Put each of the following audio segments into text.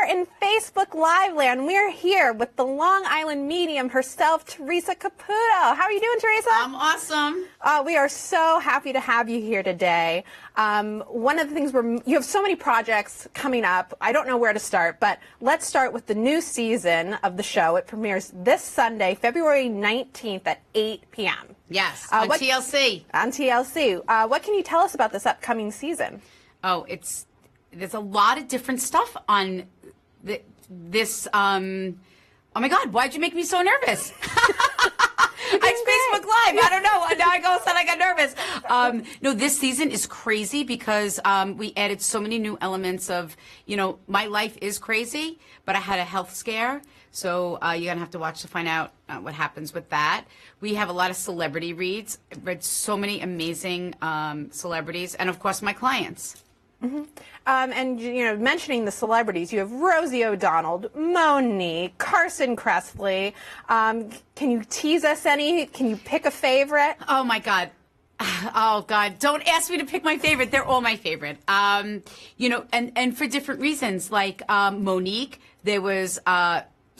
in Facebook Live land. We're here with the Long Island medium herself, Theresa Caputo. How are you doing, Theresa? I'm awesome. We are so happy to have you here today. One of the things you have so many projects coming up. I don't know where to start, but let's start with the new season of the show. It premieres this Sunday, February 19th at 8 p.m. Yes, on TLC. On TLC. What can you tell us about this upcoming season? Oh, there's a lot of different stuff on this. Oh my God, why'd you make me so nervous? It's Facebook Live. I don't know. Now I go said I got nervous. No, this season is crazy because we added so many new elements of, my life is crazy, but I had a health scare. So you're going to have to watch to find out what happens with that. We have a lot of celebrity reads. I've read so many amazing celebrities and, of course, my clients. Mm-hmm. And, mentioning the celebrities, you have Rosie O'Donnell, Monique, Carson Kressley. Can you tease us any? Can you pick a favorite? Oh, my God. Oh, God. Don't ask me to pick my favorite. They're all my favorite. And for different reasons. Like Monique, there was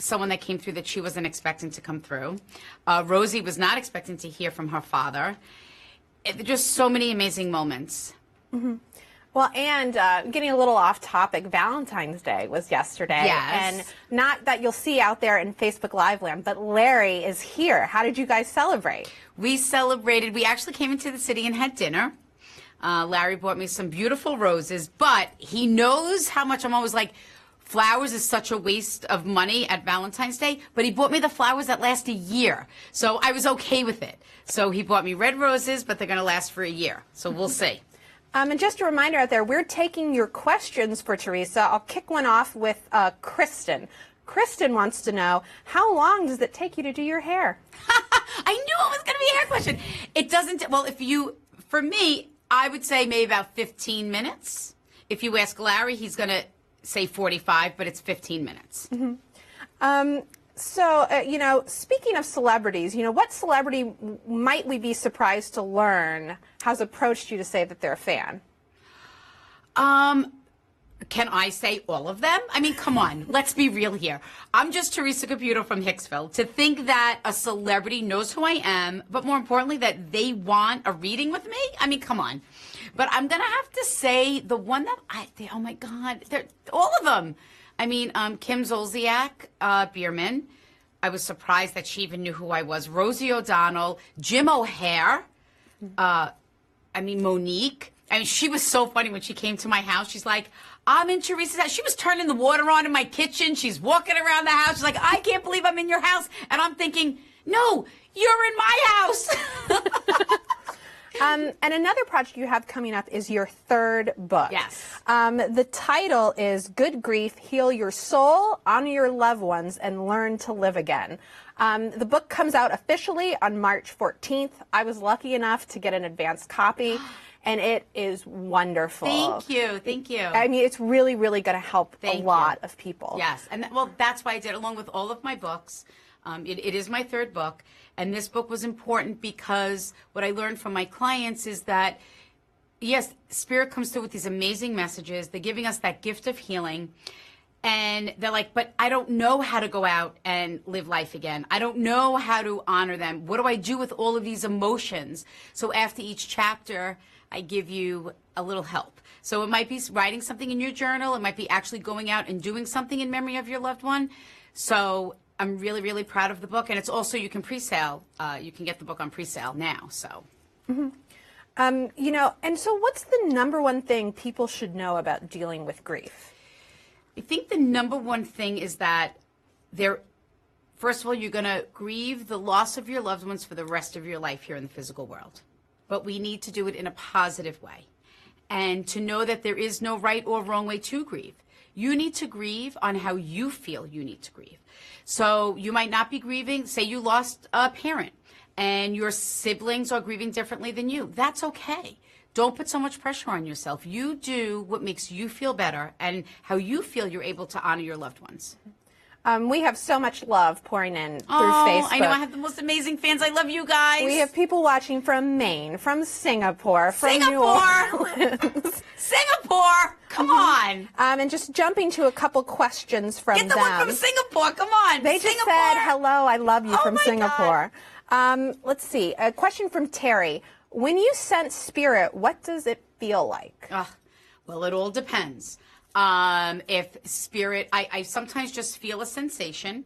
someone that came through that she wasn't expecting to come through. Rosie was not expecting to hear from her father. Just so many amazing moments. Mm-hmm. Well, and getting a little off topic, Valentine's Day was yesterday. Yes. And not that you'll see out there in Facebook Live land, but Larry is here. How did you guys celebrate? We celebrated. We actually came into the city and had dinner. Larry bought me some beautiful roses, but he knows how much I'm always like, flowers is such a waste of money at Valentine's Day, but he bought me the flowers that last a year. So I was okay with it. So he bought me red roses, but they're going to last for a year. So we'll see. And just a reminder out there, we're taking your questions for Theresa. I'll kick one off with Kristen. Kristen wants to know, how long does it take you to do your hair? I knew it was going to be a hair question. It doesn't, well, for me, I would say maybe about 15 minutes. If you ask Larry, he's going to say 45, but it's 15 minutes. Mm-hmm. So, speaking of celebrities, what celebrity might we be surprised to learn has approached you to say that they're a fan? Can I say all of them? I mean, come on, let's be real here. I'm just Theresa Caputo from Hicksville. To think that a celebrity knows who I am, but more importantly, that they want a reading with me? I mean, come on. But I'm going to have to say the one that oh my God, they're all of them. I mean, Kim Zolciak, Bierman. I was surprised that she even knew who I was. Rosie O'Donnell, Jim O'Hare. Monique. I mean, she was so funny when she came to my house. She's like, I'm in Theresa's house. She was turning the water on in my kitchen. She's walking around the house. She's like, I can't believe I'm in your house. And I'm thinking, no, you're in my house. And another project you have coming up is your third book. Yes. The title is Good Grief, Heal Your Soul, Honor Your Loved Ones, and Learn to Live Again. The book comes out officially on March 14th. I was lucky enough to get an advanced copy, and it is wonderful. Thank you. Thank you. I mean, it's really, really going to help a lot of people. Yes. And that's why I did, along with all of my books. It is my third book, and this book was important because what I learned from my clients is that, yes, Spirit comes through with these amazing messages. They're giving us that gift of healing, and they're like, but I don't know how to go out and live life again. I don't know how to honor them. What do I do with all of these emotions? So after each chapter, I give you a little help. So it might be writing something in your journal. It might be actually going out and doing something in memory of your loved one. So I'm really, really proud of the book, and it's also, you can pre-sale. You can get the book on pre-sale now, so. Mm-hmm. And so what's the number one thing people should know about dealing with grief? I think the number one thing is that first of all, you're going to grieve the loss of your loved ones for the rest of your life here in the physical world. But we need to do it in a positive way, and to know that there is no right or wrong way to grieve. You need to grieve on how you feel you need to grieve. So you might not be grieving, say you lost a parent and your siblings are grieving differently than you. That's okay. Don't put so much pressure on yourself. You do what makes you feel better and how you feel you're able to honor your loved ones. We have so much love pouring in through Oh, Facebook. I know. I have the most amazing fans. I love you guys. We have people watching from Maine, from Singapore, from New Orleans. Singapore! Come on. And just jumping to a couple questions from them. Get the one from Singapore. Come on. They just Singapore. said, hello, I love you from my Singapore. Let's see. A question from Terry. When you sense spirit, what does it feel like? Well, it all depends. If spirit, I sometimes just feel a sensation,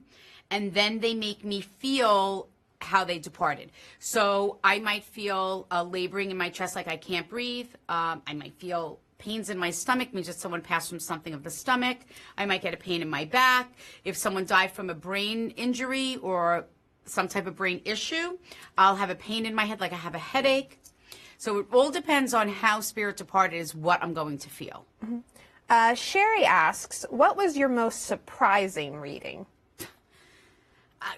and then they make me feel how they departed. So I might feel laboring in my chest, like I can't breathe. I might feel pains in my stomach, means that someone passed from something of the stomach. I might get a pain in my back. If someone died from a brain injury or some type of brain issue, I'll have a pain in my head, like I have a headache. So it all depends on how spirit departed is what I'm going to feel. Sherry asks, what was your most surprising reading?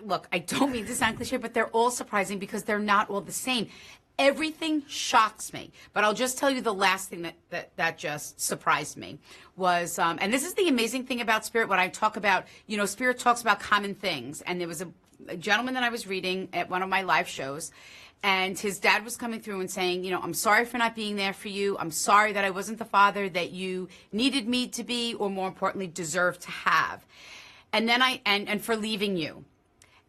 Look, I don't mean to sound cliche, but they're all surprising because they're not all the same. Everything shocks me. But I'll just tell you the last thing that just surprised me was, and this is the amazing thing about spirit, when I talk about, spirit talks about common things. And there was a gentleman that I was reading at one of my live shows, and his dad was coming through and saying, I'm sorry for not being there for you. I'm sorry that I wasn't the father that you needed me to be, or more importantly, deserved to have. And then and for leaving you.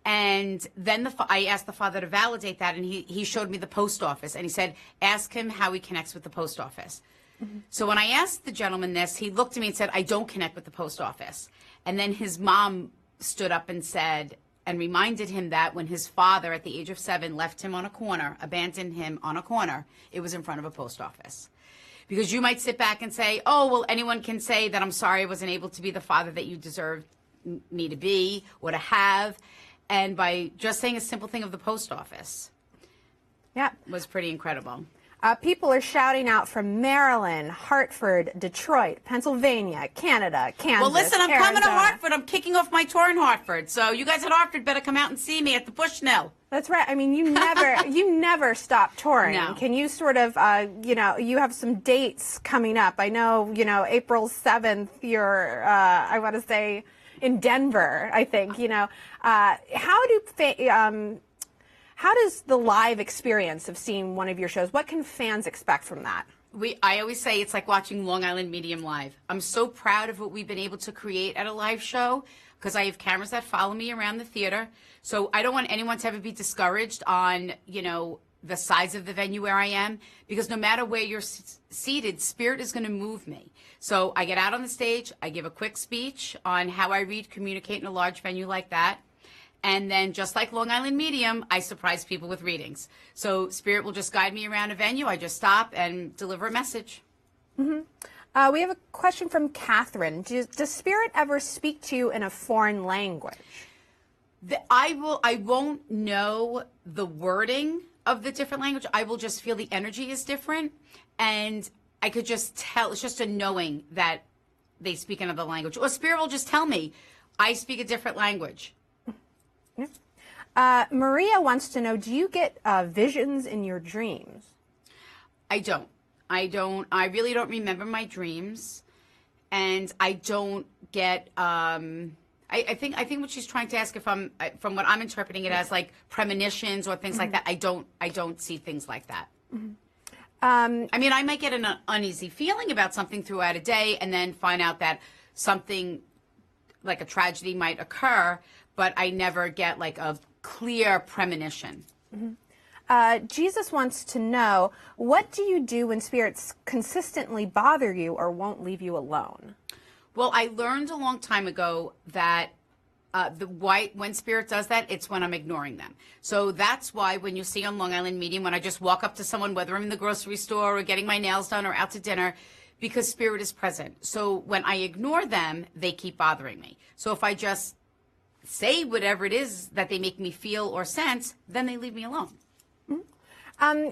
And then I asked the father to validate that, and he showed me the post office, and he said, ask him how he connects with the post office. Mm-hmm. So when I asked the gentleman this, he looked at me and said, I don't connect with the post office. And then his mom stood up and said, and reminded him that when his father at the age of 7 left him on a corner, abandoned him on a corner, it was in front of a post office. Because you might sit back and say, oh, well, anyone can say that I'm sorry I wasn't able to be the father that you deserved me to be or to have. And by just saying a simple thing of the post office, was pretty incredible. People are shouting out from Maryland, Hartford, Detroit, Pennsylvania, Canada, Kansas. Well, listen, I'm Arizona. coming to Hartford. I'm kicking off my tour in Hartford. So you guys at Hartford better come out and see me at the Bushnell. That's right. I mean, you never stop touring. No. Can you sort of, you have some dates coming up. I know, April 7th, you're, I want to say, in Denver, I think, how does the live experience of seeing one of your shows, what can fans expect from that? I always say it's like watching Long Island Medium live. I'm so proud of what we've been able to create at a live show because I have cameras that follow me around the theater. So I don't want anyone to ever be discouraged on, the size of the venue where I am, because no matter where you're seated, spirit is going to move me. So I get out on the stage, I give a quick speech on how I communicate in a large venue like that. And then just like Long Island Medium, I surprise people with readings. So spirit will just guide me around a venue. I just stop and deliver a message. Mm-hmm. We have a question from Catherine. Does spirit ever speak to you in a foreign language? I won't know the wording of the different language. I will just feel the energy is different. And I could just tell, it's just a knowing that they speak another language. Or spirit will just tell me, I speak a different language. Maria wants to know, do you get visions in your dreams? I don't. I really don't remember my dreams. And I don't get, I think what she's trying to ask if from what I'm interpreting it as like premonitions or things like that. I don't see things like that. I mean, I might get an uneasy feeling about something throughout a day and then find out that something like a tragedy might occur, but I never get like a clear premonition. Jesus wants to know, what do you do when spirits consistently bother you or won't leave you alone? Well, I learned a long time ago that when spirit does that, it's when I'm ignoring them. So that's why when you see on Long Island Medium, when I just walk up to someone, whether I'm in the grocery store or getting my nails done or out to dinner, because spirit is present. So when I ignore them, they keep bothering me. So if I just say whatever it is that they make me feel or sense, then they leave me alone.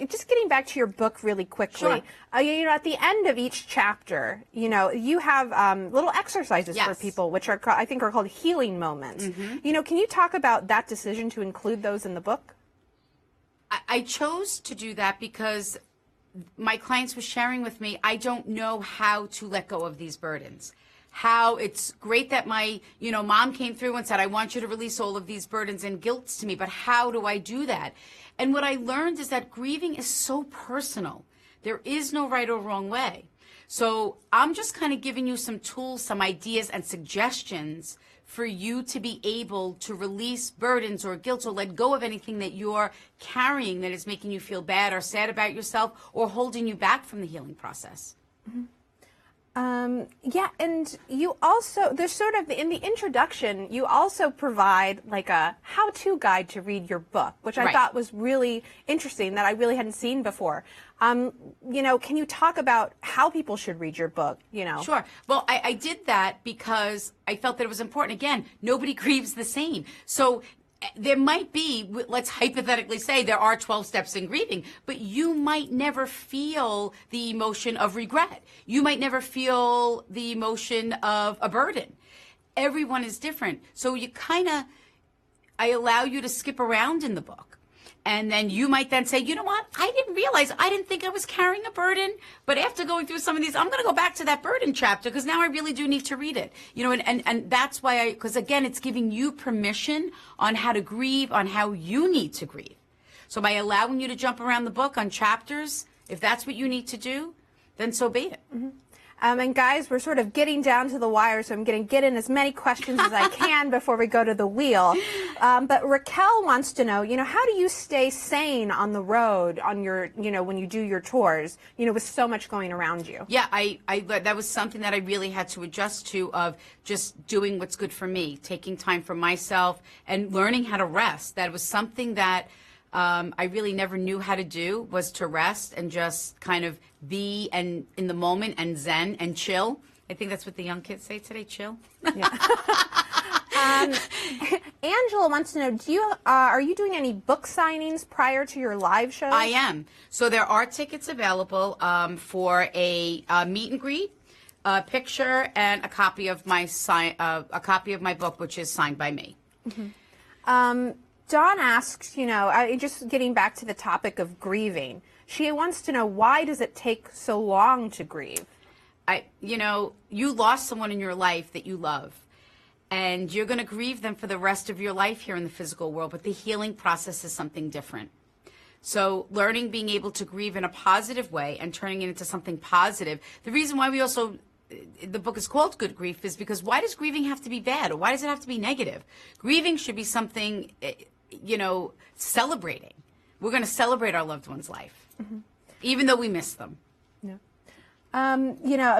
Just getting back to your book really quickly, Sure. At the end of each chapter, you have little exercises for Yes. people, which I think are called healing moments. Can you talk about that decision to include those in the book? I chose to do that because my clients were sharing with me, I don't know how to let go of these burdens. how it's great that my, mom came through and said, I want you to release all of these burdens and guilts to me, but how do I do that? And what I learned is that grieving is so personal. There is no right or wrong way. So I'm just kind of giving you some tools, some ideas and suggestions for you to be able to release burdens or guilt or let go of anything that you're carrying that is making you feel bad or sad about yourself or holding you back from the healing process. Mm-hmm. Yeah, and you also, there's sort of, in the introduction, you also provide like a how-to guide to read your book, which I thought was really interesting, that I really hadn't seen before. Can you talk about how people should read your book, Sure. Well, I did that because I felt that it was important. Again, nobody grieves the same. So there might be, let's hypothetically say there are 12 steps in grieving, but you might never feel the emotion of regret. You might never feel the emotion of a burden. Everyone is different. So I allow you to skip around in the book. And then you might then say, you know what? I didn't think I was carrying a burden. But after going through some of these, I'm going to go back to that burden chapter because now I really do need to read it. And that's why because again, it's giving you permission on how to grieve, on how you need to grieve. So by allowing you to jump around the book on chapters, if that's what you need to do, then so be it. Mm-hmm. And guys, we're sort of getting down to the wire, so I'm going to get in as many questions as I can before we go to the wheel. But Raquel wants to know, how do you stay sane on the road, on your, when you do your tours, with so much going around you? Yeah, that was something that I really had to adjust to, of just doing what's good for me, taking time for myself and learning how to rest. That was something that I really never knew how to do, was to rest and just kind of be and in the moment and zen and chill. I think that's what the young kids say today, chill. Yeah. Angela wants to know, are you doing any book signings prior to your live shows? I am. So there are tickets available for a meet and greet, a picture, and a copy of my book, which is signed by me. Mm-hmm. Dawn asks, just getting back to the topic of grieving, she wants to know, why does it take so long to grieve? You lost someone in your life that you love, and you're going to grieve them for the rest of your life here in the physical world, but the healing process is something different. So learning, being able to grieve in a positive way and turning it into something positive. The reason why the book is called Good Grief is because why does grieving have to be bad, or why does it have to be negative? Grieving should be something, celebrating. We're going to celebrate our loved one's life, even though we miss them. Yeah.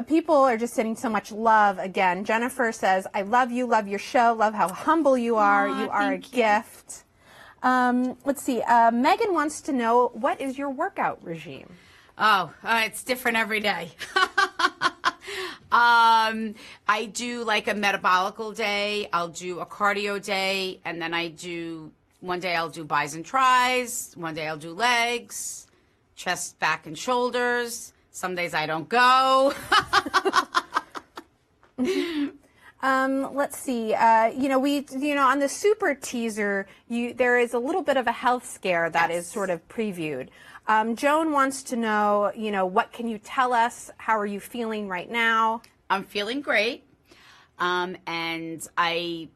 People are just sending so much love. Again, Jennifer says, I love you, love your show, love how humble you are. You are a gift. Let's see. Megan wants to know, what is your workout regime? It's different every day. I do like a metabolical day. I'll do a cardio day, and then one day I'll do bis and tris. One day I'll do legs, chest, back, and shoulders. Some days I don't go. Let's see. On the super teaser, there is a little bit of a health scare that is sort of previewed. Joan wants to know, what can you tell us? How are you feeling right now? I'm feeling great. And I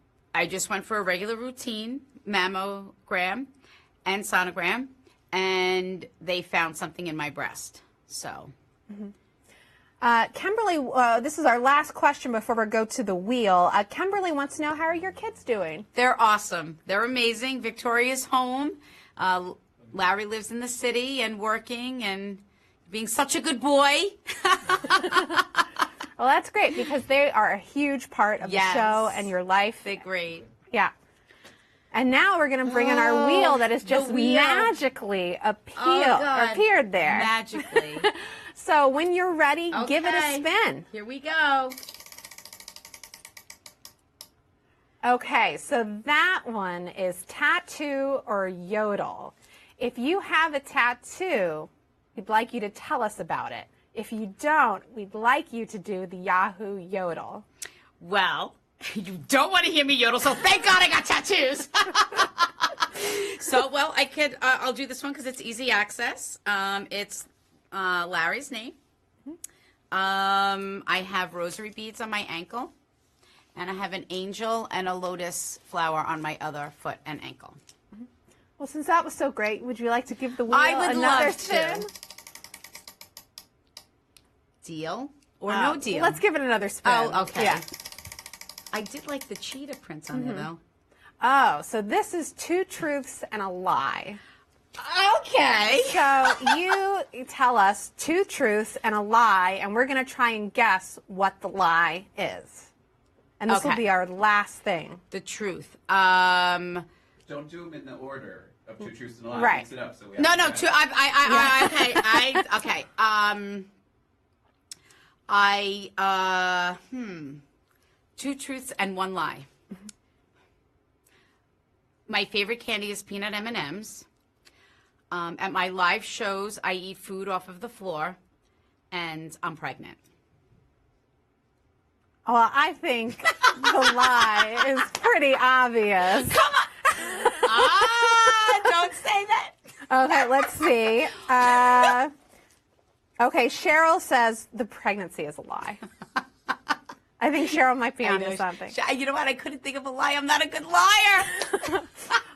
just went for a regular routine mammogram and sonogram, and they found something in my breast. So. Mm-hmm. Kimberly, this is our last question before we go to the wheel. Kimberly wants to know, how are your kids doing? They're awesome. They're amazing. Victoria's home. Larry lives in the city and working and being such a good boy. Well, that's great because they are a huge part of the show and your life. They're great. Yeah. And now we're going to bring in our wheel that is just magically appeared there. Magically. So when you're ready, give it a spin. Here we go. Okay, so that one is tattoo or yodel. If you have a tattoo, we'd like you to tell us about it. If you don't, we'd like you to do the Yahoo yodel. Well, you don't want to hear me yodel, so thank God I got tattoos. So, I'll do this one because it's easy access. It's Larry's name. I have rosary beads on my ankle, and I have an angel and a lotus flower on my other foot and ankle. Well, since that was so great, would you like to give the wheel I would another love spin? to. Deal or no deal? Let's give it another spin. Oh, okay. Yeah. I did like the cheetah prints on there, though. Oh, so this is 2 truths and a lie. Okay. So you tell us 2 truths and a lie, and we're going to try and guess what the lie is. And this will Okay. be our last thing. The truth. Don't do them in the order of 2 truths and a lie. Right. Mix it up. So we No, have no. to Two. Okay. Okay. 2 truths and 1 lie. My favorite candy is peanut M&Ms. At my live shows, I eat food off of the floor, and I'm pregnant. Well, I think the lie is pretty obvious. Come on! Don't say that. Okay, let's see. Okay, Cheryl says the pregnancy is a lie. I think Cheryl might be onto something. You know what? I couldn't think of a lie. I'm not a good liar.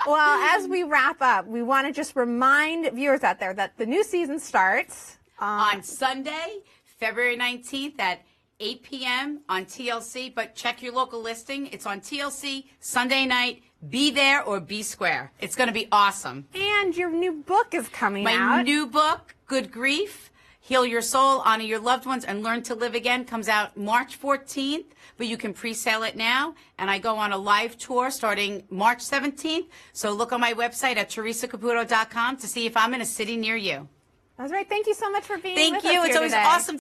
Well, as we wrap up, we want to just remind viewers out there that the new season starts On Sunday, February 19th at 8 p.m. on TLC, but check your local listing. It's on TLC Sunday night. Be there or be square. It's going to be awesome. And your new book is coming out. My new book, Good Grief, Heal Your Soul, Honor Your Loved Ones, and Learn to Live Again, comes out March 14th, but you can pre-sale it now. And I go on a live tour starting March 17th. So look on my website at teresacaputo.com to see if I'm in a city near you. That's right. Thank you so much for being Thank with you. us It's here always today. awesome.